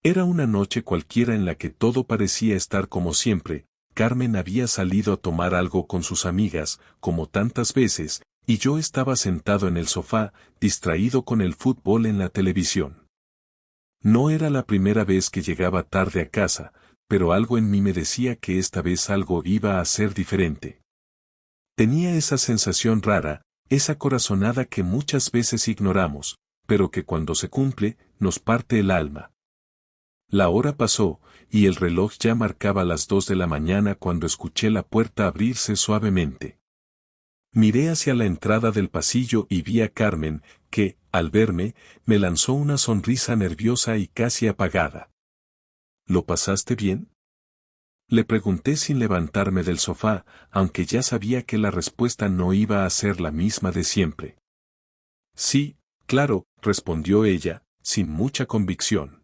Era una noche cualquiera en la que todo parecía estar como siempre. Carmen había salido a tomar algo con sus amigas, como tantas veces, y yo estaba sentado en el sofá, distraído con el fútbol en la televisión. No era la primera vez que llegaba tarde a casa, pero algo en mí me decía que esta vez algo iba a ser diferente. Tenía esa sensación rara, esa corazonada que muchas veces ignoramos, pero que cuando se cumple, nos parte el alma. La hora pasó, y el reloj ya marcaba las 2 de la mañana cuando escuché la puerta abrirse suavemente. Miré hacia la entrada del pasillo y vi a Carmen, que, al verme, me lanzó una sonrisa nerviosa y casi apagada. ¿Lo pasaste bien?, le pregunté sin levantarme del sofá, aunque ya sabía que la respuesta no iba a ser la misma de siempre. Sí, claro, respondió ella, sin mucha convicción.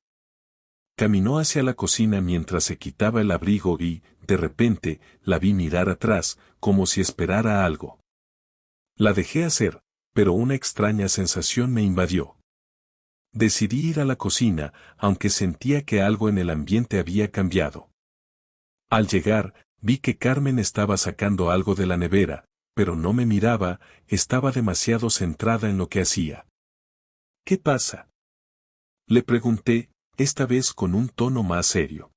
Caminó hacia la cocina mientras se quitaba el abrigo y, de repente, la vi mirar atrás, como si esperara algo. La dejé hacer, pero una extraña sensación me invadió. Decidí ir a la cocina, aunque sentía que algo en el ambiente había cambiado. Al llegar, vi que Carmen estaba sacando algo de la nevera, pero no me miraba, estaba demasiado centrada en lo que hacía. ¿Qué pasa?, le pregunté, esta vez con un tono más serio.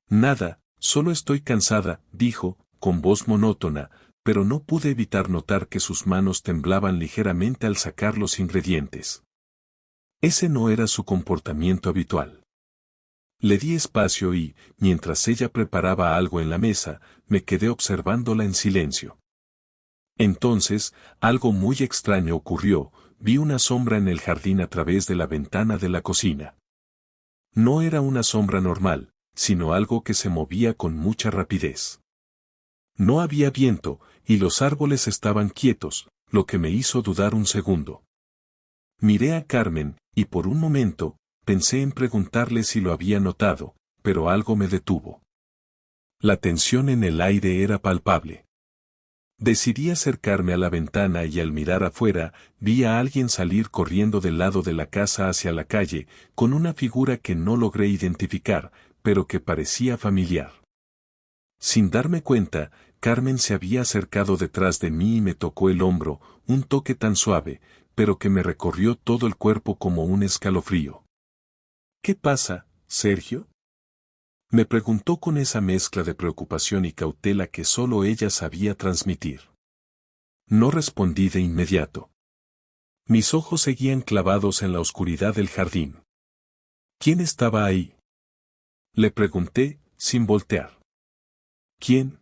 Nada, solo estoy cansada, dijo, con voz monótona, pero no pude evitar notar que sus manos temblaban ligeramente al sacar los ingredientes. Ese no era su comportamiento habitual. Le di espacio y, mientras ella preparaba algo en la mesa, me quedé observándola en silencio. Entonces, algo muy extraño ocurrió, vi una sombra en el jardín a través de la ventana de la cocina. No era una sombra normal, sino algo que se movía con mucha rapidez. No había viento, y los árboles estaban quietos, lo que me hizo dudar un segundo. Miré a Carmen, y por un momento, pensé en preguntarle si lo había notado, pero algo me detuvo. La tensión en el aire era palpable. Decidí acercarme a la ventana y al mirar afuera, vi a alguien salir corriendo del lado de la casa hacia la calle, con una figura que no logré identificar, pero que parecía familiar. Sin darme cuenta, Carmen se había acercado detrás de mí y me tocó el hombro, un toque tan suave, pero que me recorrió todo el cuerpo como un escalofrío. ¿Qué pasa, Sergio?, me preguntó con esa mezcla de preocupación y cautela que solo ella sabía transmitir. No respondí de inmediato. Mis ojos seguían clavados en la oscuridad del jardín. ¿Quién estaba ahí?, le pregunté, sin voltear. ¿Quién?,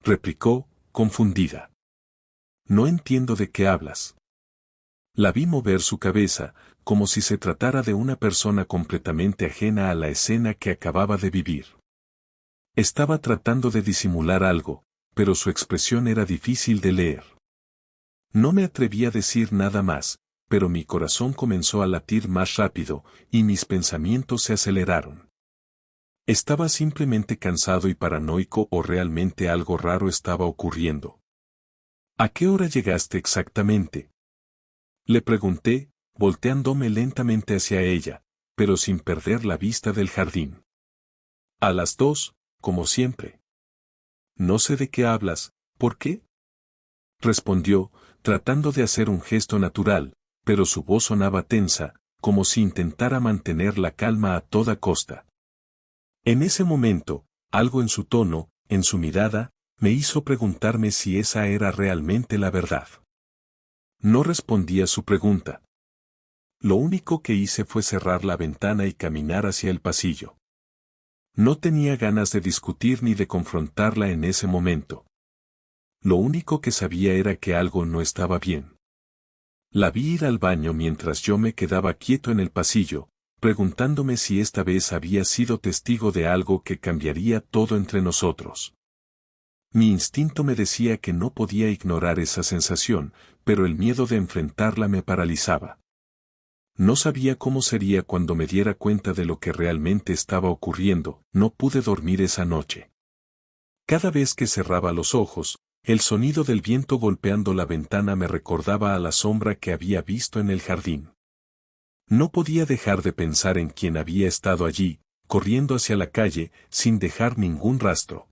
replicó, confundida. No entiendo de qué hablas. La vi mover su cabeza, como si se tratara de una persona completamente ajena a la escena que acababa de vivir. Estaba tratando de disimular algo, pero su expresión era difícil de leer. No me atreví a decir nada más, pero mi corazón comenzó a latir más rápido, y mis pensamientos se aceleraron. ¿Estaba simplemente cansado y paranoico o realmente algo raro estaba ocurriendo? ¿A qué hora llegaste exactamente?, le pregunté, volteándome lentamente hacia ella, pero sin perder la vista del jardín. A las 2, como siempre. No sé de qué hablas, ¿por qué?, respondió, tratando de hacer un gesto natural, pero su voz sonaba tensa, como si intentara mantener la calma a toda costa. En ese momento, algo en su tono, en su mirada, me hizo preguntarme si esa era realmente la verdad. No respondí a su pregunta. Lo único que hice fue cerrar la ventana y caminar hacia el pasillo. No tenía ganas de discutir ni de confrontarla en ese momento. Lo único que sabía era que algo no estaba bien. La vi ir al baño mientras yo me quedaba quieto en el pasillo, preguntándome si esta vez había sido testigo de algo que cambiaría todo entre nosotros. Mi instinto me decía que no podía ignorar esa sensación, pero el miedo de enfrentarla me paralizaba. No sabía cómo sería cuando me diera cuenta de lo que realmente estaba ocurriendo, no pude dormir esa noche. Cada vez que cerraba los ojos, el sonido del viento golpeando la ventana me recordaba a la sombra que había visto en el jardín. No podía dejar de pensar en quién había estado allí, corriendo hacia la calle, sin dejar ningún rastro.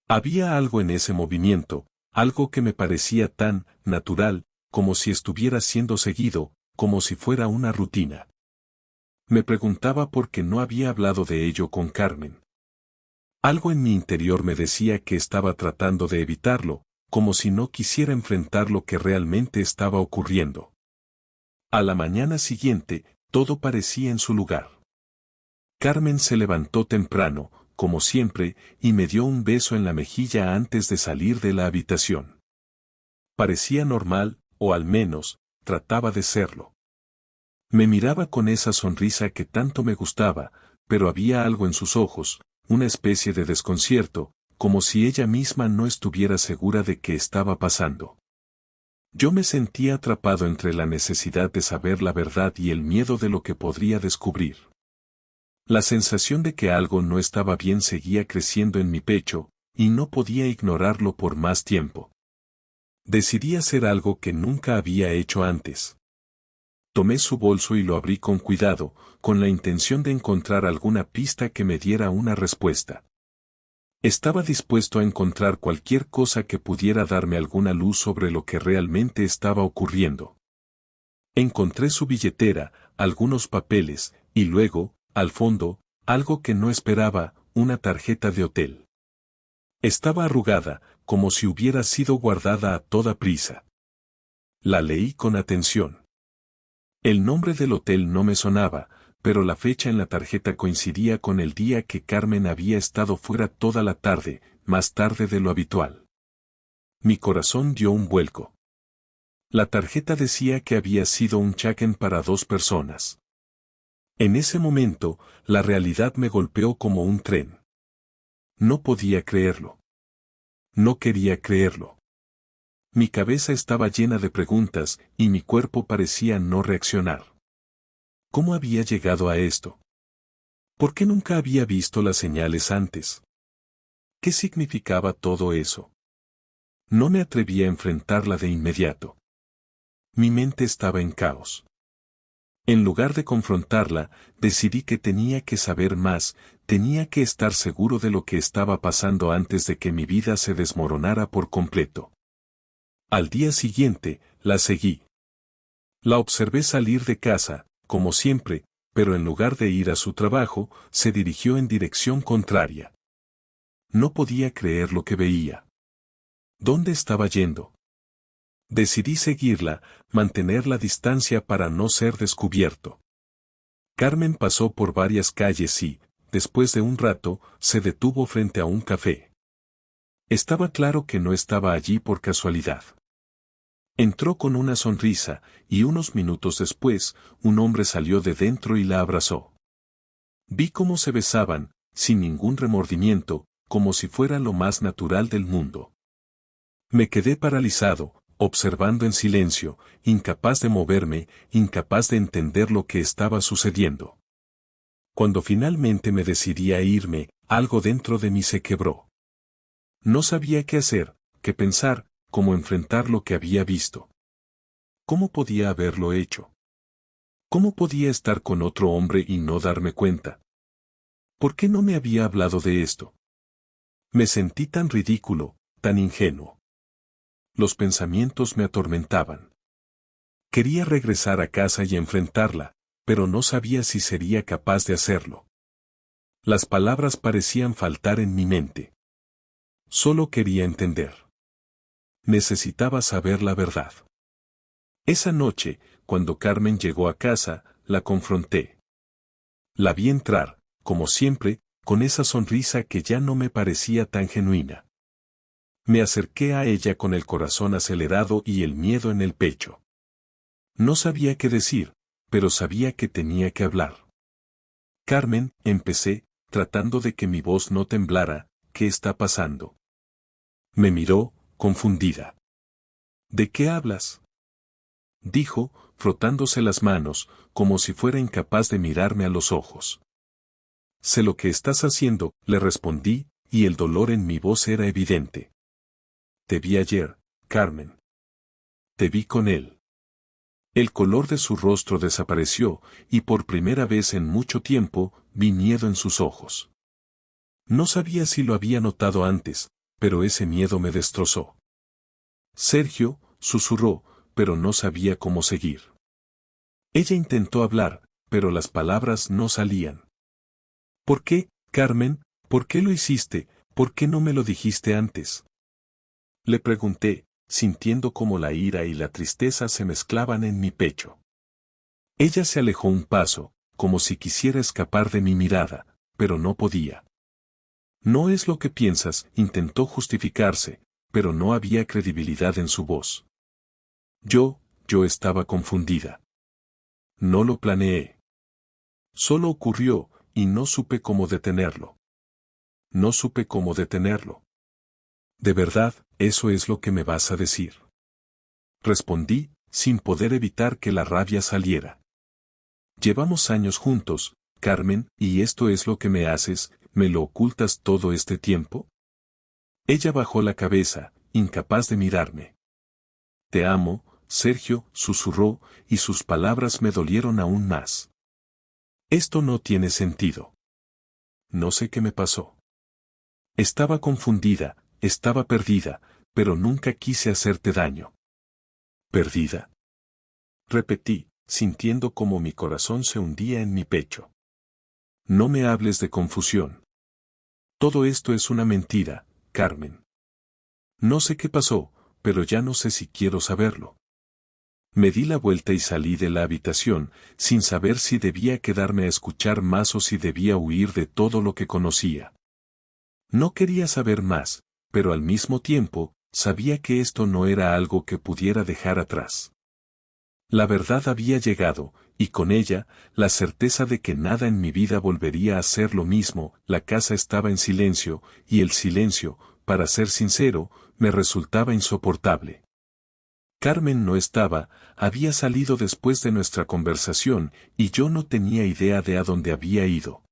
Había algo en ese movimiento, algo que me parecía tan natural, como si estuviera siendo seguido, como si fuera una rutina. Me preguntaba por qué no había hablado de ello con Carmen. Algo en mi interior me decía que estaba tratando de evitarlo, como si no quisiera enfrentar lo que realmente estaba ocurriendo. A la mañana siguiente, todo parecía en su lugar. Carmen se levantó temprano, como siempre, y me dio un beso en la mejilla antes de salir de la habitación. Parecía normal, o al menos, trataba de serlo. Me miraba con esa sonrisa que tanto me gustaba, pero había algo en sus ojos, una especie de desconcierto, como si ella misma no estuviera segura de qué estaba pasando. Yo me sentía atrapado entre la necesidad de saber la verdad y el miedo de lo que podría descubrir. La sensación de que algo no estaba bien seguía creciendo en mi pecho, y no podía ignorarlo por más tiempo. Decidí hacer algo que nunca había hecho antes. Tomé su bolso y lo abrí con cuidado, con la intención de encontrar alguna pista que me diera una respuesta. Estaba dispuesto a encontrar cualquier cosa que pudiera darme alguna luz sobre lo que realmente estaba ocurriendo. Encontré su billetera, algunos papeles, y luego, al fondo, algo que no esperaba, una tarjeta de hotel. Estaba arrugada, como si hubiera sido guardada a toda prisa. La leí con atención. El nombre del hotel no me sonaba, pero la fecha en la tarjeta coincidía con el día que Carmen había estado fuera toda la tarde, más tarde de lo habitual. Mi corazón dio un vuelco. La tarjeta decía que había sido un check-in para 2 personas. En ese momento, la realidad me golpeó como un tren. No podía creerlo. No quería creerlo. Mi cabeza estaba llena de preguntas, y mi cuerpo parecía no reaccionar. ¿Cómo había llegado a esto? ¿Por qué nunca había visto las señales antes? ¿Qué significaba todo eso? No me atreví a enfrentarla de inmediato. Mi mente estaba en caos. En lugar de confrontarla, decidí que tenía que saber más, tenía que estar seguro de lo que estaba pasando antes de que mi vida se desmoronara por completo. Al día siguiente, la seguí. La observé salir de casa, como siempre, pero en lugar de ir a su trabajo, se dirigió en dirección contraria. No podía creer lo que veía. ¿Dónde estaba yendo? Decidí seguirla, mantener la distancia para no ser descubierto. Carmen pasó por varias calles y, después de un rato, se detuvo frente a un café. Estaba claro que no estaba allí por casualidad. Entró con una sonrisa, y unos minutos después, un hombre salió de dentro y la abrazó. Vi cómo se besaban, sin ningún remordimiento, como si fuera lo más natural del mundo. Me quedé paralizado, observando en silencio, incapaz de moverme, incapaz de entender lo que estaba sucediendo. Cuando finalmente me decidí a irme, algo dentro de mí se quebró. No sabía qué hacer, qué pensar, cómo enfrentar lo que había visto. ¿Cómo podía haberlo hecho? ¿Cómo podía estar con otro hombre y no darme cuenta? ¿Por qué no me había hablado de esto? Me sentí tan ridículo, tan ingenuo. Los pensamientos me atormentaban. Quería regresar a casa y enfrentarla, pero no sabía si sería capaz de hacerlo. Las palabras parecían faltar en mi mente. Solo quería entender. Necesitaba saber la verdad. Esa noche, cuando Carmen llegó a casa, la confronté. La vi entrar, como siempre, con esa sonrisa que ya no me parecía tan genuina. Me acerqué a ella con el corazón acelerado y el miedo en el pecho. No sabía qué decir, pero sabía que tenía que hablar. Carmen, empecé, tratando de que mi voz no temblara, ¿qué está pasando? Me miró, confundida. ¿De qué hablas? Dijo, frotándose las manos, como si fuera incapaz de mirarme a los ojos. Sé lo que estás haciendo, le respondí, y el dolor en mi voz era evidente. Te vi ayer, Carmen. Te vi con él. El color de su rostro desapareció, y por primera vez en mucho tiempo, vi miedo en sus ojos. No sabía si lo había notado antes, pero ese miedo me destrozó. Sergio, susurró, pero no sabía cómo seguir. Ella intentó hablar, pero las palabras no salían. ¿Por qué, Carmen? ¿Por qué lo hiciste? ¿Por qué no me lo dijiste antes? Le pregunté, sintiendo cómo la ira y la tristeza se mezclaban en mi pecho. Ella se alejó un paso, como si quisiera escapar de mi mirada, pero no podía. No es lo que piensas, intentó justificarse, pero no había credibilidad en su voz. Yo estaba confundida. No lo planeé. Solo ocurrió, y no supe cómo detenerlo. No supe cómo detenerlo. ¿De verdad, eso es lo que me vas a decir? Respondí, sin poder evitar que la rabia saliera. Llevamos años juntos, Carmen, y esto es lo que me haces, ¿me lo ocultas todo este tiempo? Ella bajó la cabeza, incapaz de mirarme. Te amo, Sergio, susurró, y sus palabras me dolieron aún más. Esto no tiene sentido. No sé qué me pasó. Estaba confundida, estaba perdida, pero nunca quise hacerte daño. ¿Perdida? Repetí, sintiendo como mi corazón se hundía en mi pecho. No me hables de confusión. Todo esto es una mentira, Carmen. No sé qué pasó, pero ya no sé si quiero saberlo. Me di la vuelta y salí de la habitación, sin saber si debía quedarme a escuchar más o si debía huir de todo lo que conocía. No quería saber más, pero al mismo tiempo, sabía que esto no era algo que pudiera dejar atrás. La verdad había llegado, y con ella, la certeza de que nada en mi vida volvería a ser lo mismo. La casa estaba en silencio, y el silencio, para ser sincero, me resultaba insoportable. Carmen no estaba, había salido después de nuestra conversación, y yo no tenía idea de a dónde había ido.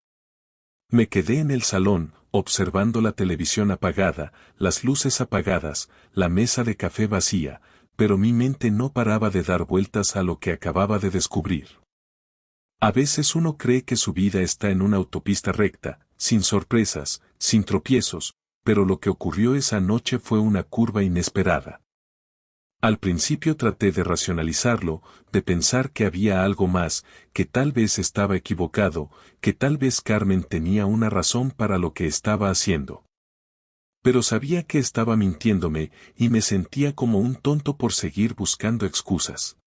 Me quedé en el salón, observando la televisión apagada, las luces apagadas, la mesa de café vacía, pero mi mente no paraba de dar vueltas a lo que acababa de descubrir. A veces uno cree que su vida está en una autopista recta, sin sorpresas, sin tropiezos, pero lo que ocurrió esa noche fue una curva inesperada. Al principio traté de racionalizarlo, de pensar que había algo más, que tal vez estaba equivocado, que tal vez Carmen tenía una razón para lo que estaba haciendo. Pero sabía que estaba mintiéndome, y me sentía como un tonto por seguir buscando excusas.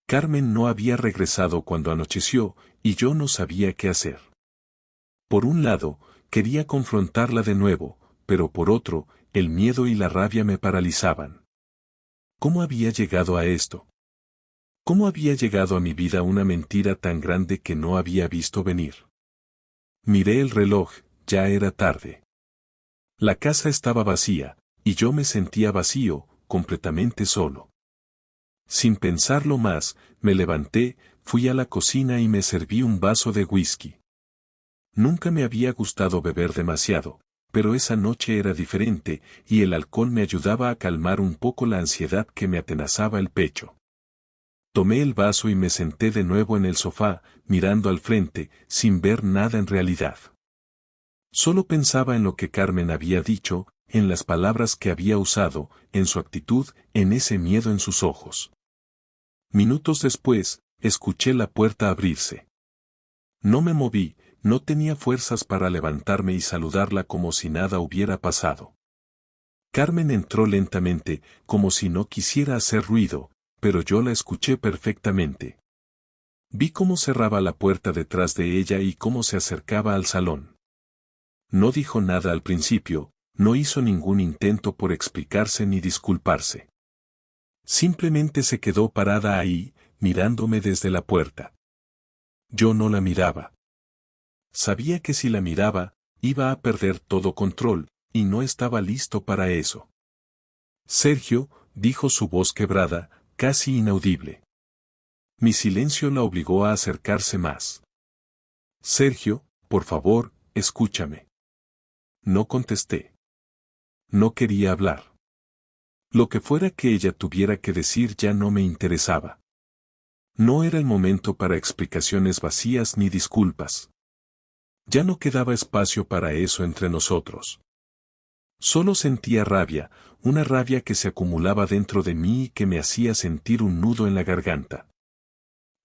Carmen no había regresado cuando anocheció, y yo no sabía qué hacer. Por un lado, quería confrontarla de nuevo, pero por otro, el miedo y la rabia me paralizaban. ¿Cómo había llegado a esto? ¿Cómo había llegado a mi vida una mentira tan grande que no había visto venir? Miré el reloj, ya era tarde. La casa estaba vacía, y yo me sentía vacío, completamente solo. Sin pensarlo más, me levanté, fui a la cocina y me serví un vaso de whisky. Nunca me había gustado beber demasiado, pero esa noche era diferente, y el alcohol me ayudaba a calmar un poco la ansiedad que me atenazaba el pecho. Tomé el vaso y me senté de nuevo en el sofá, mirando al frente, sin ver nada en realidad. Solo pensaba en lo que Carmen había dicho, en las palabras que había usado, en su actitud, en ese miedo en sus ojos. Minutos después, escuché la puerta abrirse. No me moví, no tenía fuerzas para levantarme y saludarla como si nada hubiera pasado. Carmen entró lentamente, como si no quisiera hacer ruido, pero yo la escuché perfectamente. Vi cómo cerraba la puerta detrás de ella y cómo se acercaba al salón. No dijo nada al principio, no hizo ningún intento por explicarse ni disculparse. Simplemente se quedó parada ahí, mirándome desde la puerta. Yo no la miraba. Sabía que si la miraba, iba a perder todo control, y no estaba listo para eso. Sergio, dijo su voz quebrada, casi inaudible. Mi silencio la obligó a acercarse más. Sergio, por favor, escúchame. No contesté. No quería hablar. Lo que fuera que ella tuviera que decir ya no me interesaba. No era el momento para explicaciones vacías ni disculpas. Ya no quedaba espacio para eso entre nosotros. Solo sentía rabia, una rabia que se acumulaba dentro de mí y que me hacía sentir un nudo en la garganta.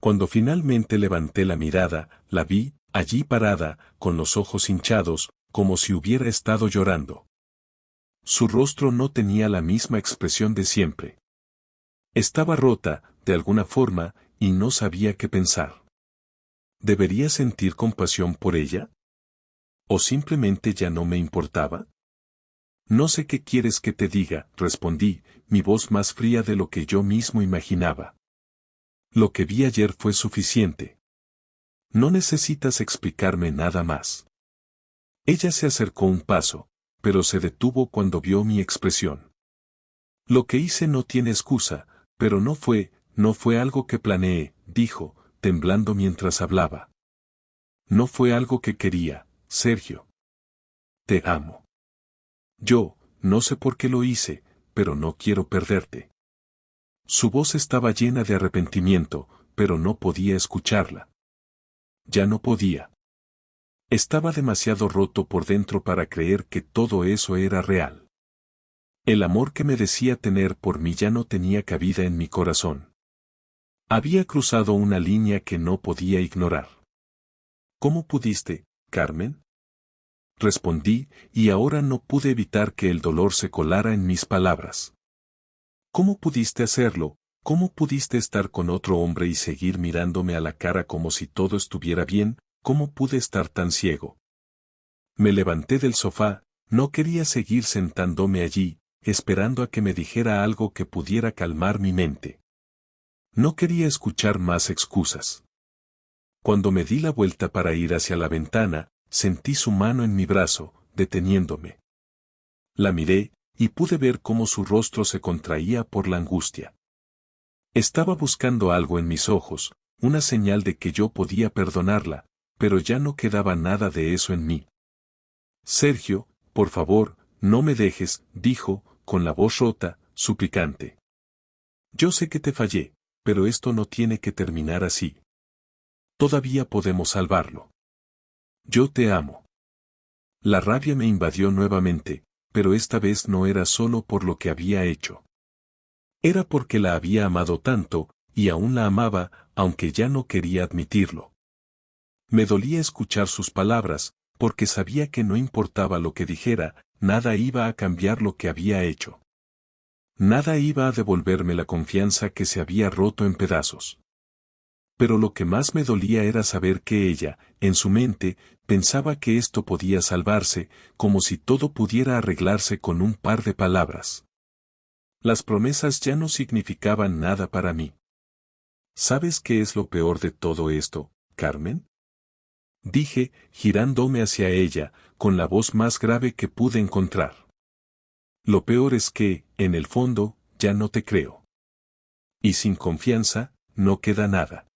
Cuando finalmente levanté la mirada, la vi, allí parada, con los ojos hinchados, como si hubiera estado llorando. Su rostro no tenía la misma expresión de siempre. Estaba rota, de alguna forma, y no sabía qué pensar. ¿Debería sentir compasión por ella? ¿O simplemente ya no me importaba? No sé qué quieres que te diga, respondí, mi voz más fría de lo que yo mismo imaginaba. Lo que vi ayer fue suficiente. No necesitas explicarme nada más. Ella se acercó un paso, pero se detuvo cuando vio mi expresión. Lo que hice no tiene excusa, pero no fue algo que planeé, dijo, temblando mientras hablaba. No fue algo que quería, Sergio. Te amo. Yo, no sé por qué lo hice, pero no quiero perderte. Su voz estaba llena de arrepentimiento, pero no podía escucharla. Ya no podía. Estaba demasiado roto por dentro para creer que todo eso era real. El amor que me decía tener por mí ya no tenía cabida en mi corazón. Había cruzado una línea que no podía ignorar. ¿Cómo pudiste, Carmen? Respondí, y ahora no pude evitar que el dolor se colara en mis palabras. ¿Cómo pudiste hacerlo? ¿Cómo pudiste estar con otro hombre y seguir mirándome a la cara como si todo estuviera bien? ¿Cómo pude estar tan ciego? Me levanté del sofá, no quería seguir sentándome allí, esperando a que me dijera algo que pudiera calmar mi mente. No quería escuchar más excusas. Cuando me di la vuelta para ir hacia la ventana, sentí su mano en mi brazo, deteniéndome. La miré, y pude ver cómo su rostro se contraía por la angustia. Estaba buscando algo en mis ojos, una señal de que yo podía perdonarla, pero ya no quedaba nada de eso en mí. Sergio, por favor, no me dejes, dijo, con la voz rota, suplicante. Yo sé que te fallé, pero esto no tiene que terminar así. Todavía podemos salvarlo. Yo te amo. La rabia me invadió nuevamente, pero esta vez no era solo por lo que había hecho. Era porque la había amado tanto, y aún la amaba, aunque ya no quería admitirlo. Me dolía escuchar sus palabras, porque sabía que no importaba lo que dijera, nada iba a cambiar lo que había hecho. Nada iba a devolverme la confianza que se había roto en pedazos. Pero lo que más me dolía era saber que ella, en su mente, pensaba que esto podía salvarse, como si todo pudiera arreglarse con un par de palabras. Las promesas ya no significaban nada para mí. ¿Sabes qué es lo peor de todo esto, Carmen? Dije, girándome hacia ella, con la voz más grave que pude encontrar. Lo peor es que, en el fondo, ya no te creo. Y sin confianza, no queda nada.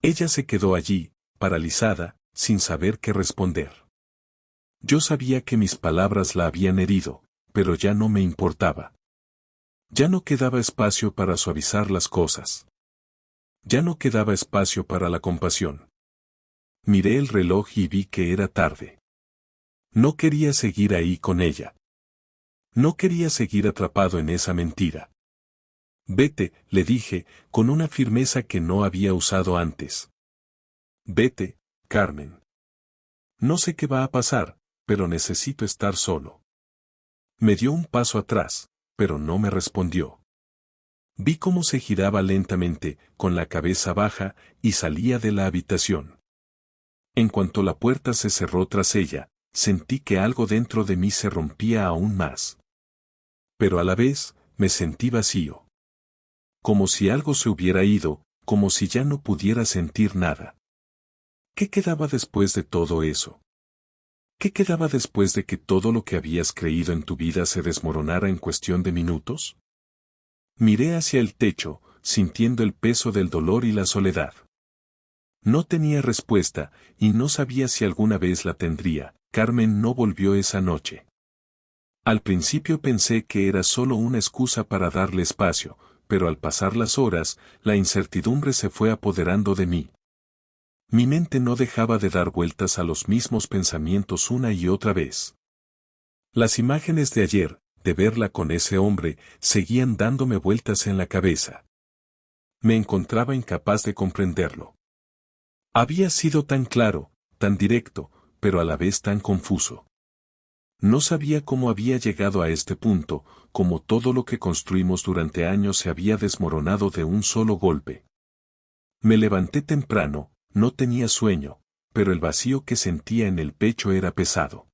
Ella se quedó allí, paralizada, sin saber qué responder. Yo sabía que mis palabras la habían herido, pero ya no me importaba. Ya no quedaba espacio para suavizar las cosas. Ya no quedaba espacio para la compasión. Miré el reloj y vi que era tarde. No quería seguir ahí con ella. No quería seguir atrapado en esa mentira. Vete, le dije, con una firmeza que no había usado antes. Vete, Carmen. No sé qué va a pasar, pero necesito estar solo. Me dio un paso atrás, pero no me respondió. Vi cómo se giraba lentamente, con la cabeza baja, y salía de la habitación. En cuanto la puerta se cerró tras ella, sentí que algo dentro de mí se rompía aún más. Pero a la vez, me sentí vacío. Como si algo se hubiera ido, como si ya no pudiera sentir nada. ¿Qué quedaba después de todo eso? ¿Qué quedaba después de que todo lo que habías creído en tu vida se desmoronara en cuestión de minutos? Miré hacia el techo, sintiendo el peso del dolor y la soledad. No tenía respuesta, y no sabía si alguna vez la tendría. Carmen no volvió esa noche. Al principio pensé que era solo una excusa para darle espacio, pero al pasar las horas, la incertidumbre se fue apoderando de mí. Mi mente no dejaba de dar vueltas a los mismos pensamientos una y otra vez. Las imágenes de ayer, de verla con ese hombre, seguían dándome vueltas en la cabeza. Me encontraba incapaz de comprenderlo. Había sido tan claro, tan directo, pero a la vez tan confuso. No sabía cómo había llegado a este punto, como todo lo que construimos durante años se había desmoronado de un solo golpe. Me levanté temprano, no tenía sueño, pero el vacío que sentía en el pecho era pesado.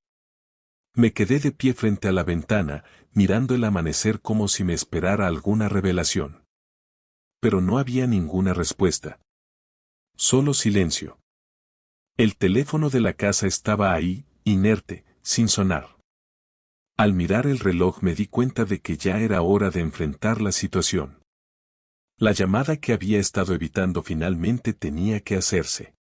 Me quedé de pie frente a la ventana, mirando el amanecer como si me esperara alguna revelación. Pero no había ninguna respuesta. Solo silencio. El teléfono de la casa estaba ahí, inerte, sin sonar. Al mirar el reloj me di cuenta de que ya era hora de enfrentar la situación. La llamada que había estado evitando finalmente tenía que hacerse.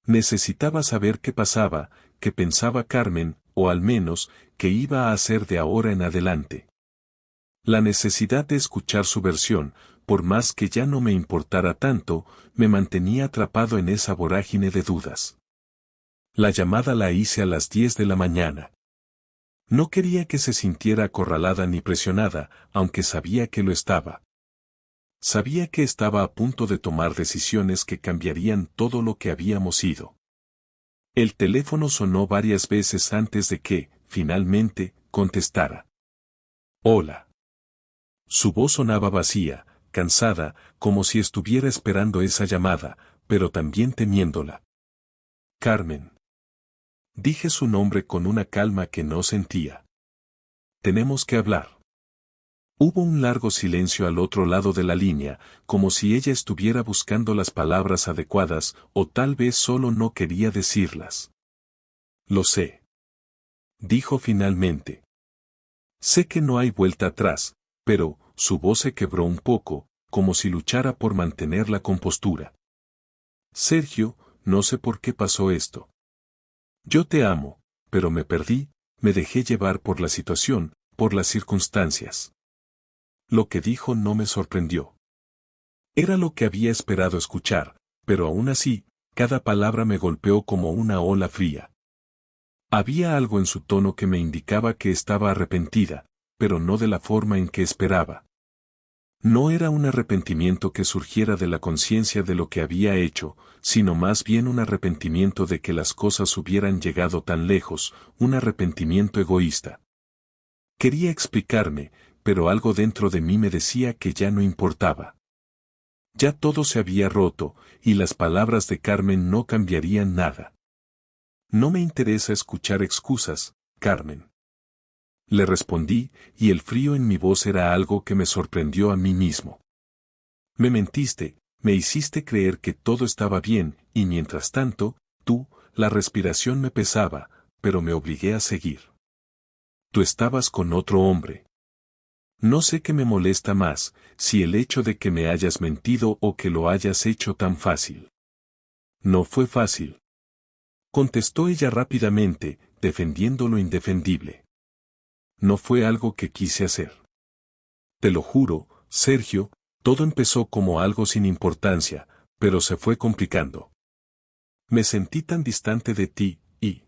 Necesitaba saber qué pasaba, qué pensaba Carmen, o al menos, qué iba a hacer de ahora en adelante. La necesidad de escuchar su versión, por más que ya no me importara tanto, me mantenía atrapado en esa vorágine de dudas. La llamada la hice a las 10 de la mañana. No quería que se sintiera acorralada ni presionada, aunque sabía que lo estaba. Sabía que estaba a punto de tomar decisiones que cambiarían todo lo que habíamos sido. El teléfono sonó varias veces antes de que, finalmente, contestara. Hola. Su voz sonaba vacía, cansada, como si estuviera esperando esa llamada, pero también temiéndola. Carmen. Dije su nombre con una calma que no sentía. Tenemos que hablar. Hubo un largo silencio al otro lado de la línea, como si ella estuviera buscando las palabras adecuadas, o tal vez solo no quería decirlas. Lo sé. Dijo finalmente. Sé que no hay vuelta atrás, pero, su voz se quebró un poco, como si luchara por mantener la compostura. Sergio, no sé por qué pasó esto. Yo te amo, pero me perdí, me dejé llevar por la situación, por las circunstancias. Lo que dijo no me sorprendió. Era lo que había esperado escuchar, pero aún así, cada palabra me golpeó como una ola fría. Había algo en su tono que me indicaba que estaba arrepentida, pero no de la forma en que esperaba. No era un arrepentimiento que surgiera de la conciencia de lo que había hecho, sino más bien un arrepentimiento de que las cosas hubieran llegado tan lejos, un arrepentimiento egoísta. Quería explicarme, pero algo dentro de mí me decía que ya no importaba. Ya todo se había roto, y las palabras de Carmen no cambiarían nada. No me interesa escuchar excusas, Carmen. Le respondí, y el frío en mi voz era algo que me sorprendió a mí mismo. Me mentiste, me hiciste creer que todo estaba bien, y mientras tanto, la respiración me pesaba, pero me obligué a seguir. Tú estabas con otro hombre. No sé qué me molesta más, si el hecho de que me hayas mentido o que lo hayas hecho tan fácil. No fue fácil. Contestó ella rápidamente, defendiendo lo indefendible. No fue algo que quise hacer. Te lo juro, Sergio, todo empezó como algo sin importancia, pero se fue complicando. Me sentí tan distante de ti, y...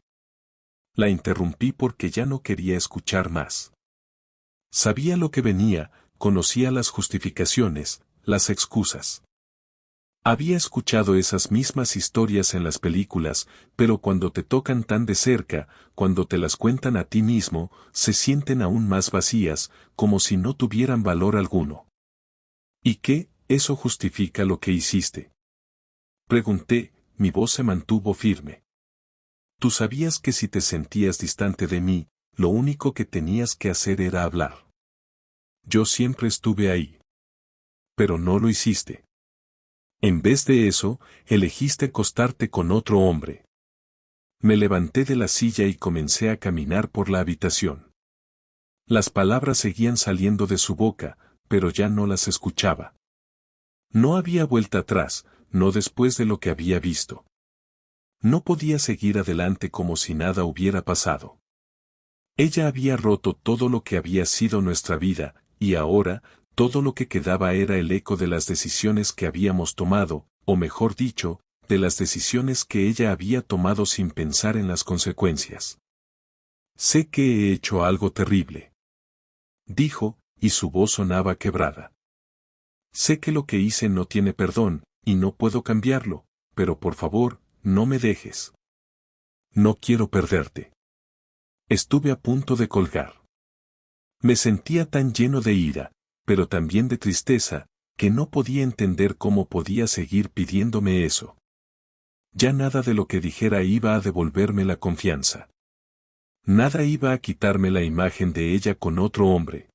La interrumpí porque ya no quería escuchar más. Sabía lo que venía, conocía las justificaciones, las excusas. Había escuchado esas mismas historias en las películas, pero cuando te tocan tan de cerca, cuando te las cuentan a ti mismo, se sienten aún más vacías, como si no tuvieran valor alguno. ¿Y qué, eso justifica lo que hiciste? Pregunté, mi voz se mantuvo firme. Tú sabías que si te sentías distante de mí, lo único que tenías que hacer era hablar. Yo siempre estuve ahí. Pero no lo hiciste. En vez de eso, elegiste acostarte con otro hombre. Me levanté de la silla y comencé a caminar por la habitación. Las palabras seguían saliendo de su boca, pero ya no las escuchaba. No había vuelta atrás, no después de lo que había visto. No podía seguir adelante como si nada hubiera pasado. Ella había roto todo lo que había sido nuestra vida, y ahora, todo lo que quedaba era el eco de las decisiones que habíamos tomado, o mejor dicho, de las decisiones que ella había tomado sin pensar en las consecuencias. Sé que he hecho algo terrible, dijo, y su voz sonaba quebrada. Sé que lo que hice no tiene perdón, y no puedo cambiarlo, pero por favor, no me dejes. No quiero perderte. Estuve a punto de colgar. Me sentía tan lleno de ira, pero también de tristeza, que no podía entender cómo podía seguir pidiéndome eso. Ya nada de lo que dijera iba a devolverme la confianza. Nada iba a quitarme la imagen de ella con otro hombre.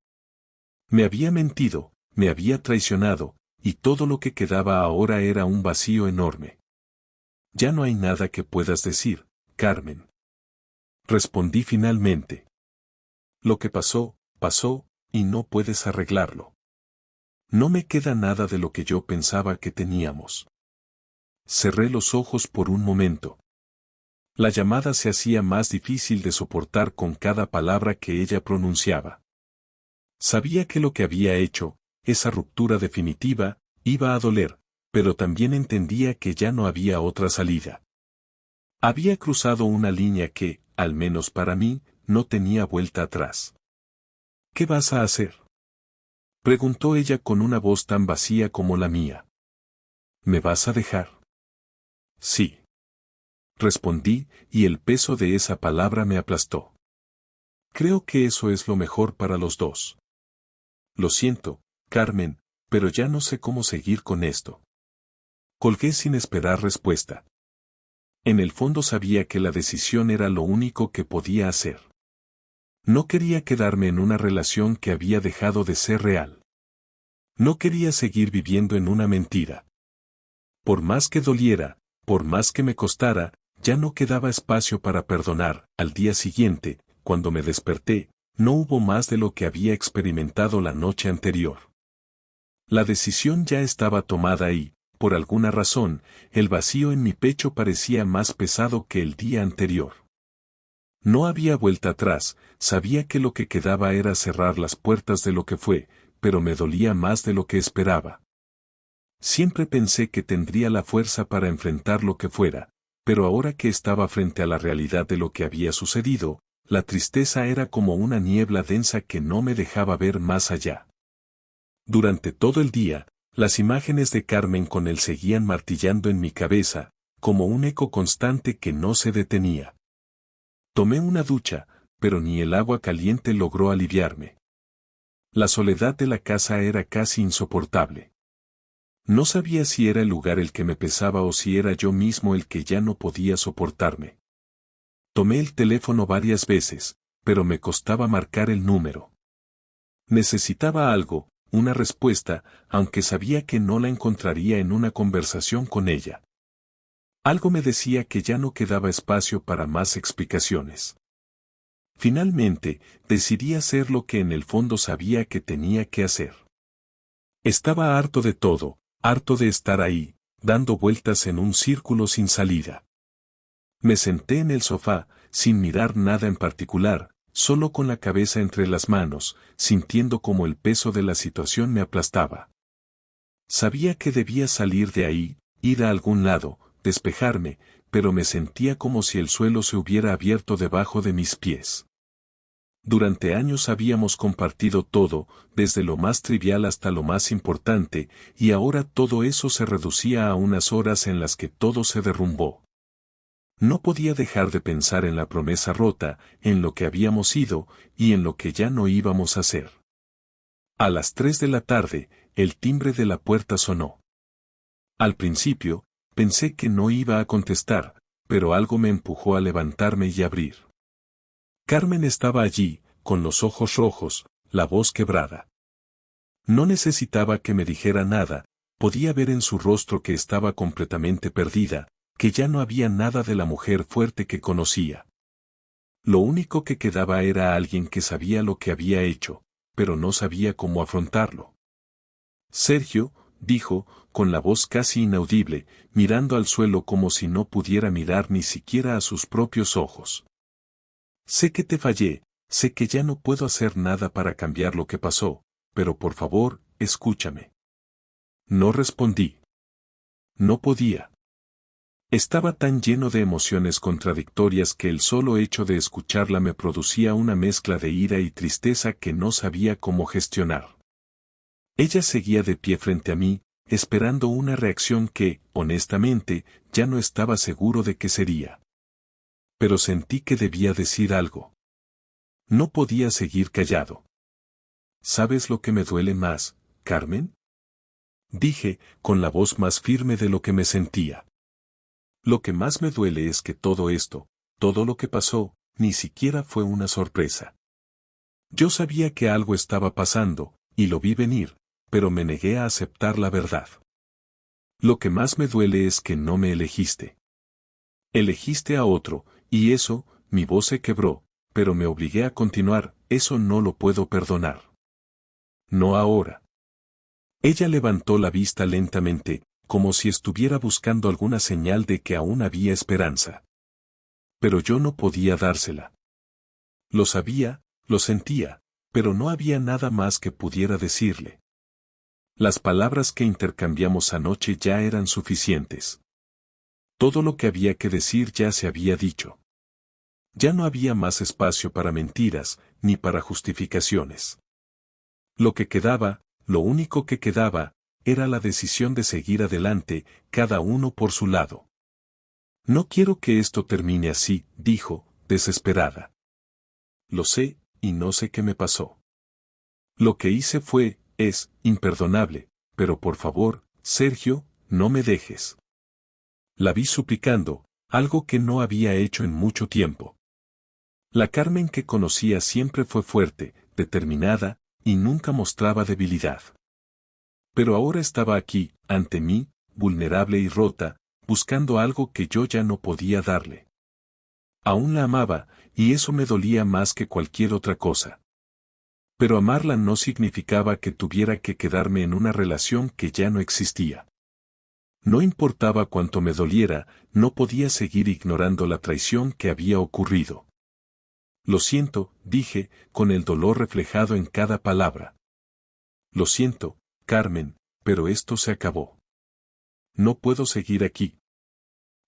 Me había mentido, me había traicionado, y todo lo que quedaba ahora era un vacío enorme. Ya no hay nada que puedas decir, Carmen. Respondí finalmente. Lo que pasó, pasó, y no puedes arreglarlo. No me queda nada de lo que yo pensaba que teníamos. Cerré los ojos por un momento. La llamada se hacía más difícil de soportar con cada palabra que ella pronunciaba. Sabía que lo que había hecho, esa ruptura definitiva, iba a doler, pero también entendía que ya no había otra salida. Había cruzado una línea que, al menos para mí, no tenía vuelta atrás. ¿Qué vas a hacer?, preguntó ella con una voz tan vacía como la mía. ¿Me vas a dejar? Sí. Respondí, y el peso de esa palabra me aplastó. Creo que eso es lo mejor para los dos. Lo siento, Carmen, pero ya no sé cómo seguir con esto. Colgué sin esperar respuesta. En el fondo sabía que la decisión era lo único que podía hacer. No quería quedarme en una relación que había dejado de ser real. No quería seguir viviendo en una mentira. Por más que doliera, por más que me costara, ya no quedaba espacio para perdonar. Al día siguiente, cuando me desperté, no hubo más de lo que había experimentado la noche anterior. La decisión ya estaba tomada y, por alguna razón, el vacío en mi pecho parecía más pesado que el día anterior. No había vuelta atrás, sabía que lo que quedaba era cerrar las puertas de lo que fue, pero me dolía más de lo que esperaba. Siempre pensé que tendría la fuerza para enfrentar lo que fuera, pero ahora que estaba frente a la realidad de lo que había sucedido, la tristeza era como una niebla densa que no me dejaba ver más allá. Durante todo el día, las imágenes de Carmen con él seguían martillando en mi cabeza, como un eco constante que no se detenía. Tomé una ducha, pero ni el agua caliente logró aliviarme. La soledad de la casa era casi insoportable. No sabía si era el lugar el que me pesaba o si era yo mismo el que ya no podía soportarme. Tomé el teléfono varias veces, pero me costaba marcar el número. Necesitaba algo, una respuesta, aunque sabía que no la encontraría en una conversación con ella. Algo me decía que ya no quedaba espacio para más explicaciones. Finalmente, decidí hacer lo que en el fondo sabía que tenía que hacer. Estaba harto de todo, harto de estar ahí, dando vueltas en un círculo sin salida. Me senté en el sofá, sin mirar nada en particular, solo con la cabeza entre las manos, sintiendo como el peso de la situación me aplastaba. Sabía que debía salir de ahí, ir a algún lado, despejarme, pero me sentía como si el suelo se hubiera abierto debajo de mis pies. Durante años habíamos compartido todo, desde lo más trivial hasta lo más importante, y ahora todo eso se reducía a unas horas en las que todo se derrumbó. No podía dejar de pensar en la promesa rota, en lo que habíamos sido, y en lo que ya no íbamos a hacer. A las 3 de la tarde, el timbre de la puerta sonó. Al principio, pensé que no iba a contestar, pero algo me empujó a levantarme y abrir. Carmen estaba allí, con los ojos rojos, la voz quebrada. No necesitaba que me dijera nada, podía ver en su rostro que estaba completamente perdida, que ya no había nada de la mujer fuerte que conocía. Lo único que quedaba era alguien que sabía lo que había hecho, pero no sabía cómo afrontarlo. Sergio, dijo, con la voz casi inaudible, mirando al suelo como si no pudiera mirar ni siquiera a sus propios ojos. Sé que te fallé, sé que ya no puedo hacer nada para cambiar lo que pasó, pero por favor, escúchame. No respondí. No podía. Estaba tan lleno de emociones contradictorias que el solo hecho de escucharla me producía una mezcla de ira y tristeza que no sabía cómo gestionar. Ella seguía de pie frente a mí, esperando una reacción que, honestamente, ya no estaba seguro de qué sería. Pero sentí que debía decir algo. No podía seguir callado. ¿Sabes lo que me duele más, Carmen? Dije, con la voz más firme de lo que me sentía. Lo que más me duele es que todo esto, todo lo que pasó, ni siquiera fue una sorpresa. Yo sabía que algo estaba pasando, y lo vi venir, pero me negué a aceptar la verdad. Lo que más me duele es que no me elegiste. Elegiste a otro, y eso, mi voz se quebró, pero me obligué a continuar, eso no lo puedo perdonar. No ahora. Ella levantó la vista lentamente, como si estuviera buscando alguna señal de que aún había esperanza. Pero yo no podía dársela. Lo sabía, lo sentía, pero no había nada más que pudiera decirle. Las palabras que intercambiamos anoche ya eran suficientes. Todo lo que había que decir ya se había dicho. Ya no había más espacio para mentiras, ni para justificaciones. Lo que quedaba, lo único que quedaba, era la decisión de seguir adelante, cada uno por su lado. No quiero que esto termine así, dijo, desesperada. Lo sé, y no sé qué me pasó. Lo que hice es, imperdonable, pero por favor, Sergio, no me dejes. La vi suplicando, algo que no había hecho en mucho tiempo. La Carmen que conocía siempre fue fuerte, determinada, y nunca mostraba debilidad. Pero ahora estaba aquí, ante mí, vulnerable y rota, buscando algo que yo ya no podía darle. Aún la amaba, y eso me dolía más que cualquier otra cosa. Pero amarla no significaba que tuviera que quedarme en una relación que ya no existía. No importaba cuánto me doliera, no podía seguir ignorando la traición que había ocurrido. Lo siento, dije, con el dolor reflejado en cada palabra. Lo siento, Carmen, pero esto se acabó. No puedo seguir aquí.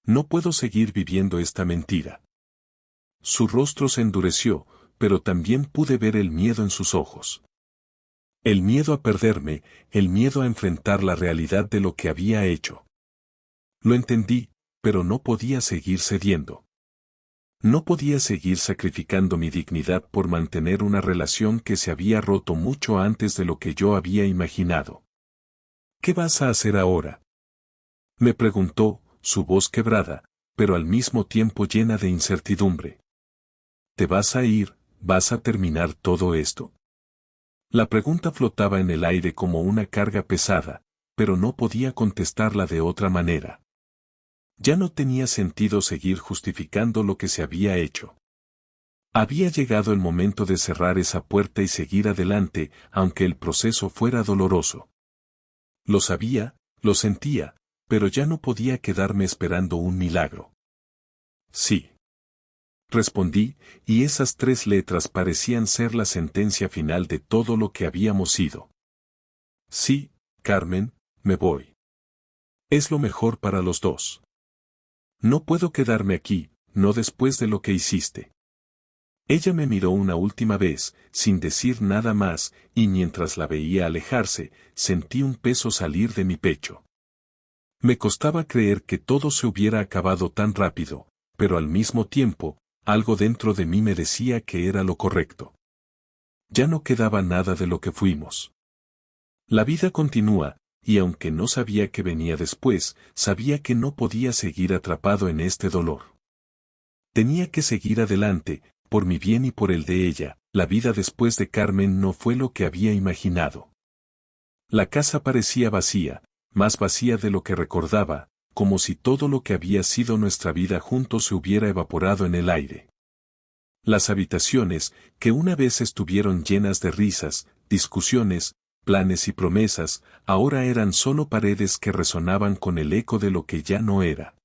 No puedo seguir viviendo esta mentira. Su rostro se endureció, pero también pude ver el miedo en sus ojos. El miedo a perderme, el miedo a enfrentar la realidad de lo que había hecho. Lo entendí, pero no podía seguir cediendo. No podía seguir sacrificando mi dignidad por mantener una relación que se había roto mucho antes de lo que yo había imaginado. ¿Qué vas a hacer ahora?, me preguntó, su voz quebrada, pero al mismo tiempo llena de incertidumbre. ¿Te vas a ir, vas a terminar todo esto? La pregunta flotaba en el aire como una carga pesada, pero no podía contestarla de otra manera. Ya no tenía sentido seguir justificando lo que se había hecho. Había llegado el momento de cerrar esa puerta y seguir adelante, aunque el proceso fuera doloroso. Lo sabía, lo sentía, pero ya no podía quedarme esperando un milagro. Sí. Respondí, y esas 3 letras parecían ser la sentencia final de todo lo que habíamos sido. Sí, Carmen, me voy. Es lo mejor para los dos. No puedo quedarme aquí, no después de lo que hiciste. Ella me miró una última vez, sin decir nada más, y mientras la veía alejarse, sentí un peso salir de mi pecho. Me costaba creer que todo se hubiera acabado tan rápido, pero al mismo tiempo, algo dentro de mí me decía que era lo correcto. Ya no quedaba nada de lo que fuimos. La vida continúa, y aunque no sabía qué venía después, sabía que no podía seguir atrapado en este dolor. Tenía que seguir adelante, por mi bien y por el de ella. La vida después de Carmen no fue lo que había imaginado. La casa parecía vacía, más vacía de lo que recordaba, como si todo lo que había sido nuestra vida juntos se hubiera evaporado en el aire. Las habitaciones, que una vez estuvieron llenas de risas, discusiones, planes y promesas, ahora eran solo paredes que resonaban con el eco de lo que ya no era.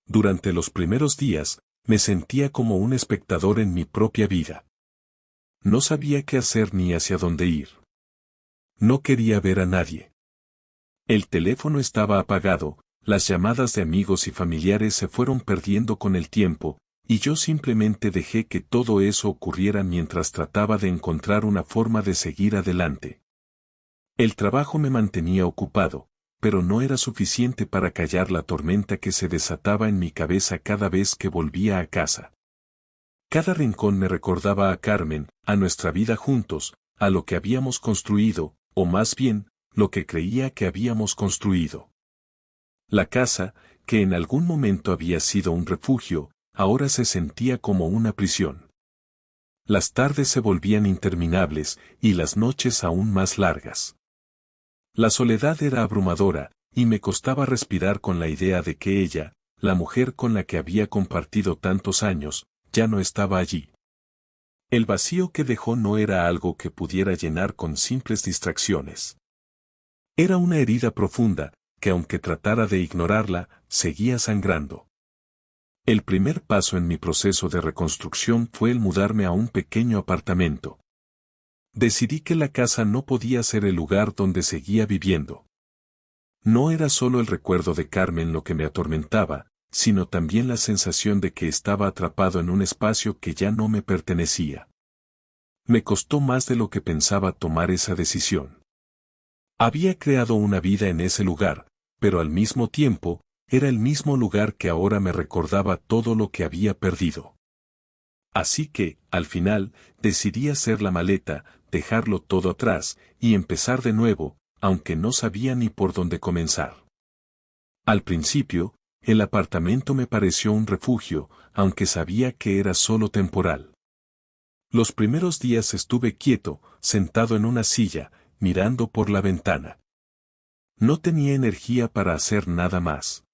Durante los primeros días, me sentía como un espectador en mi propia vida. No sabía qué hacer ni hacia dónde ir. No quería ver a nadie. El teléfono estaba apagado, las llamadas de amigos y familiares se fueron perdiendo con el tiempo, y yo simplemente dejé que todo eso ocurriera mientras trataba de encontrar una forma de seguir adelante. El trabajo me mantenía ocupado, pero no era suficiente para callar la tormenta que se desataba en mi cabeza cada vez que volvía a casa. Cada rincón me recordaba a Carmen, a nuestra vida juntos, a lo que habíamos construido, o más bien, lo que creía que habíamos construido. La casa, que en algún momento había sido un refugio, ahora se sentía como una prisión. Las tardes se volvían interminables y las noches aún más largas. La soledad era abrumadora, y me costaba respirar con la idea de que ella, la mujer con la que había compartido tantos años, ya no estaba allí. El vacío que dejó no era algo que pudiera llenar con simples distracciones. Era una herida profunda, que aunque tratara de ignorarla, seguía sangrando. El primer paso en mi proceso de reconstrucción fue el mudarme a un pequeño apartamento. Decidí que la casa no podía ser el lugar donde seguía viviendo. No era solo el recuerdo de Carmen lo que me atormentaba, sino también la sensación de que estaba atrapado en un espacio que ya no me pertenecía. Me costó más de lo que pensaba tomar esa decisión. Había creado una vida en ese lugar, pero al mismo tiempo, era el mismo lugar que ahora me recordaba todo lo que había perdido. Así que, al final, decidí hacer la maleta, dejarlo todo atrás, y empezar de nuevo, aunque no sabía ni por dónde comenzar. Al principio, el apartamento me pareció un refugio, aunque sabía que era solo temporal. Los primeros días estuve quieto, sentado en una silla, mirando por la ventana. No tenía energía para hacer nada más.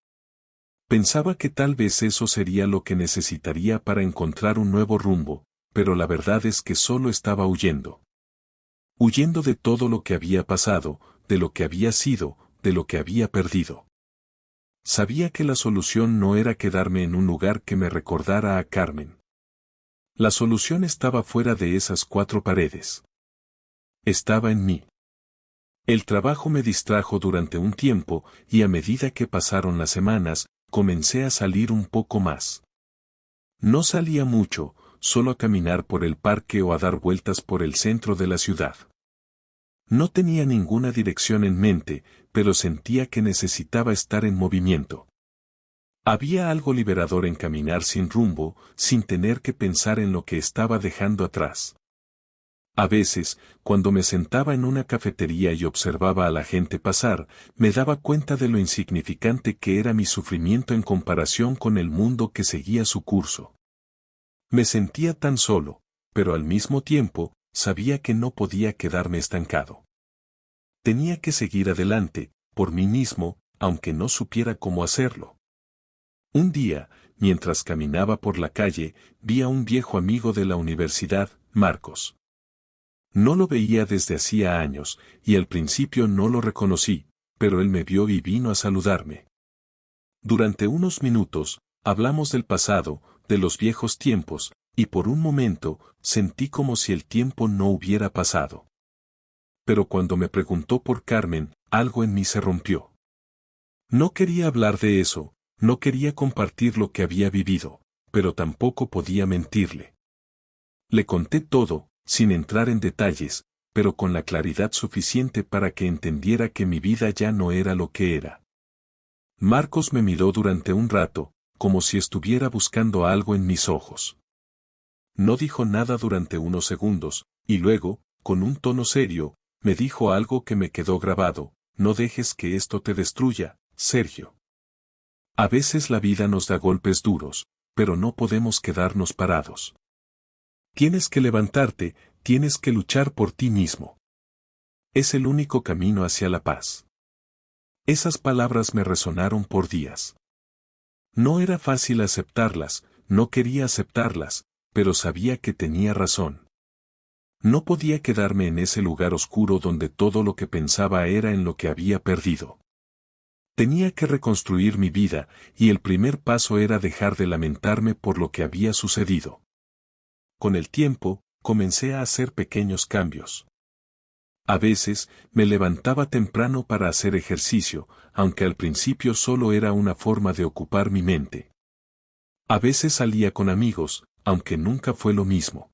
Pensaba que tal vez eso sería lo que necesitaría para encontrar un nuevo rumbo, pero la verdad es que solo estaba huyendo. Huyendo de todo lo que había pasado, de lo que había sido, de lo que había perdido. Sabía que la solución no era quedarme en un lugar que me recordara a Carmen. La solución estaba fuera de esas 4 paredes. Estaba en mí. El trabajo me distrajo durante un tiempo, y a medida que pasaron las semanas, comencé a salir un poco más. No salía mucho, solo a caminar por el parque o a dar vueltas por el centro de la ciudad. No tenía ninguna dirección en mente, pero sentía que necesitaba estar en movimiento. Había algo liberador en caminar sin rumbo, sin tener que pensar en lo que estaba dejando atrás. A veces, cuando me sentaba en una cafetería y observaba a la gente pasar, me daba cuenta de lo insignificante que era mi sufrimiento en comparación con el mundo que seguía su curso. Me sentía tan solo, pero al mismo tiempo, sabía que no podía quedarme estancado. Tenía que seguir adelante, por mí mismo, aunque no supiera cómo hacerlo. Un día, mientras caminaba por la calle, vi a un viejo amigo de la universidad, Marcos. No lo veía desde hacía años, y al principio no lo reconocí, pero él me vio y vino a saludarme. Durante unos minutos, hablamos del pasado, de los viejos tiempos, y por un momento, sentí como si el tiempo no hubiera pasado. Pero cuando me preguntó por Carmen, algo en mí se rompió. No quería hablar de eso, no quería compartir lo que había vivido, pero tampoco podía mentirle. Le conté todo, sin entrar en detalles, pero con la claridad suficiente para que entendiera que mi vida ya no era lo que era. Marcos me miró durante un rato, como si estuviera buscando algo en mis ojos. No dijo nada durante unos segundos, y luego, con un tono serio, me dijo algo que me quedó grabado: no dejes que esto te destruya, Sergio. A veces la vida nos da golpes duros, pero no podemos quedarnos parados. Tienes que levantarte, tienes que luchar por ti mismo. Es el único camino hacia la paz. Esas palabras me resonaron por días. No era fácil aceptarlas, no quería aceptarlas, pero sabía que tenía razón. No podía quedarme en ese lugar oscuro donde todo lo que pensaba era en lo que había perdido. Tenía que reconstruir mi vida, y el primer paso era dejar de lamentarme por lo que había sucedido. Con el tiempo, comencé a hacer pequeños cambios. A veces, me levantaba temprano para hacer ejercicio, aunque al principio solo era una forma de ocupar mi mente. A veces salía con amigos, aunque nunca fue lo mismo.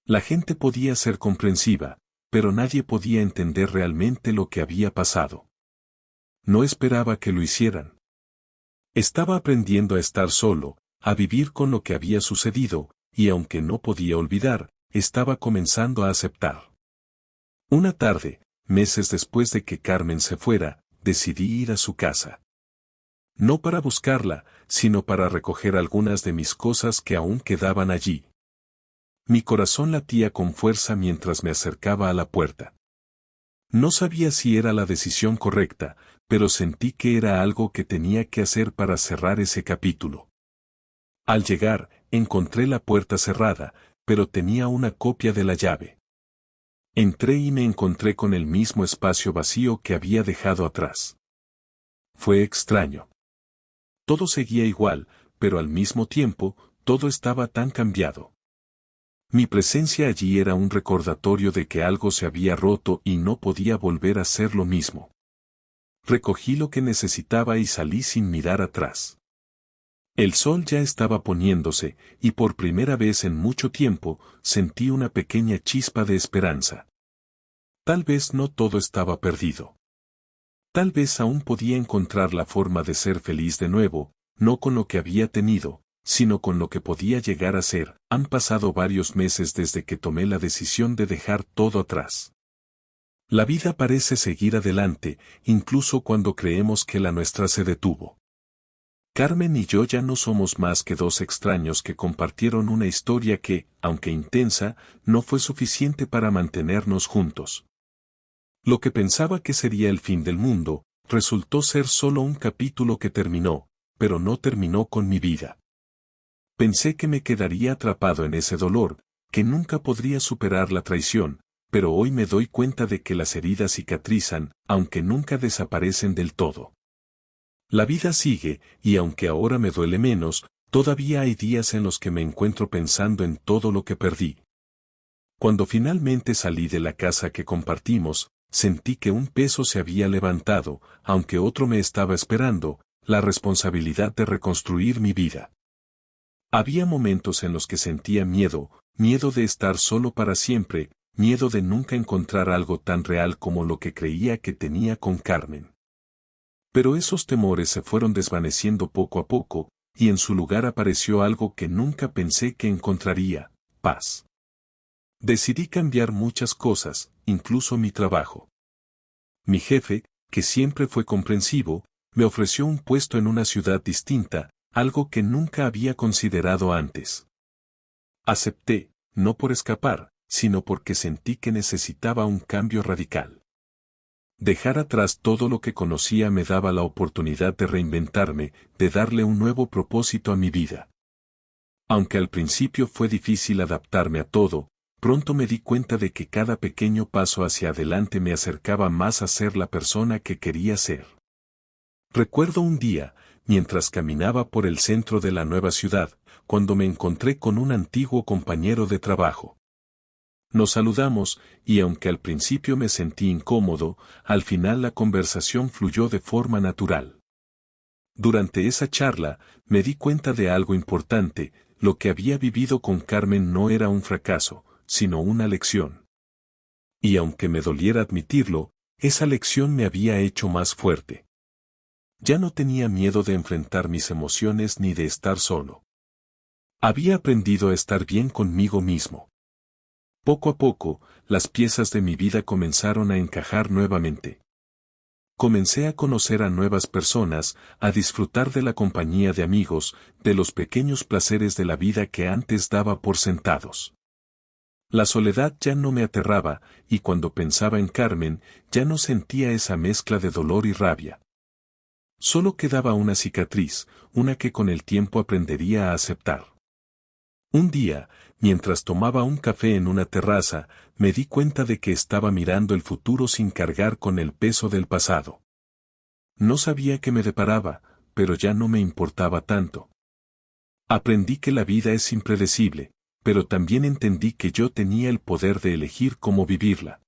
La gente podía ser comprensiva, pero nadie podía entender realmente lo que había pasado. No esperaba que lo hicieran. Estaba aprendiendo a estar solo, a vivir con lo que había sucedido, y aunque no podía olvidar, estaba comenzando a aceptar. Una tarde, meses después de que Carmen se fuera, decidí ir a su casa. No para buscarla, sino para recoger algunas de mis cosas que aún quedaban allí. Mi corazón latía con fuerza mientras me acercaba a la puerta. No sabía si era la decisión correcta, pero sentí que era algo que tenía que hacer para cerrar ese capítulo. Al llegar, encontré la puerta cerrada, pero tenía una copia de la llave. Entré y me encontré con el mismo espacio vacío que había dejado atrás. Fue extraño. Todo seguía igual, pero al mismo tiempo, todo estaba tan cambiado. Mi presencia allí era un recordatorio de que algo se había roto y no podía volver a ser lo mismo. Recogí lo que necesitaba y salí sin mirar atrás. El sol ya estaba poniéndose, y por primera vez en mucho tiempo, sentí una pequeña chispa de esperanza. Tal vez no todo estaba perdido. Tal vez aún podía encontrar la forma de ser feliz de nuevo, no con lo que había tenido, sino con lo que podía llegar a ser. Han pasado varios meses desde que tomé la decisión de dejar todo atrás. La vida parece seguir adelante, incluso cuando creemos que la nuestra se detuvo. Carmen y yo ya no somos más que dos extraños que compartieron una historia que, aunque intensa, no fue suficiente para mantenernos juntos. Lo que pensaba que sería el fin del mundo, resultó ser solo un capítulo que terminó, pero no terminó con mi vida. Pensé que me quedaría atrapado en ese dolor, que nunca podría superar la traición, pero hoy me doy cuenta de que las heridas cicatrizan, aunque nunca desaparecen del todo. La vida sigue, y aunque ahora me duele menos, todavía hay días en los que me encuentro pensando en todo lo que perdí. Cuando finalmente salí de la casa que compartimos, sentí que un peso se había levantado, aunque otro me estaba esperando, la responsabilidad de reconstruir mi vida. Había momentos en los que sentía miedo, miedo de estar solo para siempre, miedo de nunca encontrar algo tan real como lo que creía que tenía con Carmen. Pero esos temores se fueron desvaneciendo poco a poco, y en su lugar apareció algo que nunca pensé que encontraría: paz. Decidí cambiar muchas cosas, incluso mi trabajo. Mi jefe, que siempre fue comprensivo, me ofreció un puesto en una ciudad distinta, algo que nunca había considerado antes. Acepté, no por escapar, sino porque sentí que necesitaba un cambio radical. Dejar atrás todo lo que conocía me daba la oportunidad de reinventarme, de darle un nuevo propósito a mi vida. Aunque al principio fue difícil adaptarme a todo, pronto me di cuenta de que cada pequeño paso hacia adelante me acercaba más a ser la persona que quería ser. Recuerdo un día, mientras caminaba por el centro de la nueva ciudad, cuando me encontré con un antiguo compañero de trabajo. Nos saludamos, y aunque al principio me sentí incómodo, al final la conversación fluyó de forma natural. Durante esa charla, me di cuenta de algo importante: lo que había vivido con Carmen no era un fracaso, sino una lección. Y aunque me doliera admitirlo, esa lección me había hecho más fuerte. Ya no tenía miedo de enfrentar mis emociones ni de estar solo. Había aprendido a estar bien conmigo mismo. Poco a poco, las piezas de mi vida comenzaron a encajar nuevamente. Comencé a conocer a nuevas personas, a disfrutar de la compañía de amigos, de los pequeños placeres de la vida que antes daba por sentados. La soledad ya no me aterraba, y cuando pensaba en Carmen, ya no sentía esa mezcla de dolor y rabia. Solo quedaba una cicatriz, una que con el tiempo aprendería a aceptar. Un día, mientras tomaba un café en una terraza, me di cuenta de que estaba mirando el futuro sin cargar con el peso del pasado. No sabía qué me deparaba, pero ya no me importaba tanto. Aprendí que la vida es impredecible, pero también entendí que yo tenía el poder de elegir cómo vivirla.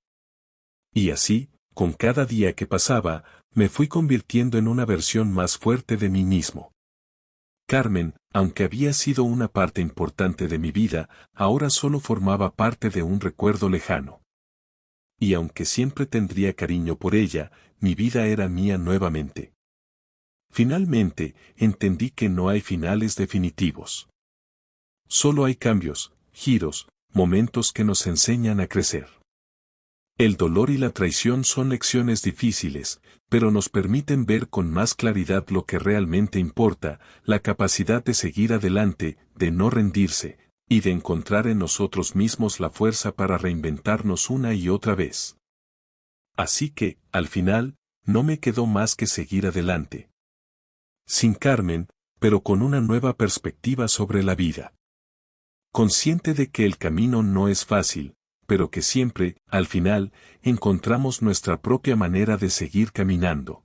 Y así, con cada día que pasaba, me fui convirtiendo en una versión más fuerte de mí mismo. Carmen, aunque había sido una parte importante de mi vida, ahora solo formaba parte de un recuerdo lejano. Y aunque siempre tendría cariño por ella, mi vida era mía nuevamente. Finalmente, entendí que no hay finales definitivos. Solo hay cambios, giros, momentos que nos enseñan a crecer. El dolor y la traición son lecciones difíciles, pero nos permiten ver con más claridad lo que realmente importa, la capacidad de seguir adelante, de no rendirse, y de encontrar en nosotros mismos la fuerza para reinventarnos una y otra vez. Así que, al final, no me quedó más que seguir adelante. Sin Carmen, pero con una nueva perspectiva sobre la vida. Consciente de que el camino no es fácil, pero que siempre, al final, encontramos nuestra propia manera de seguir caminando.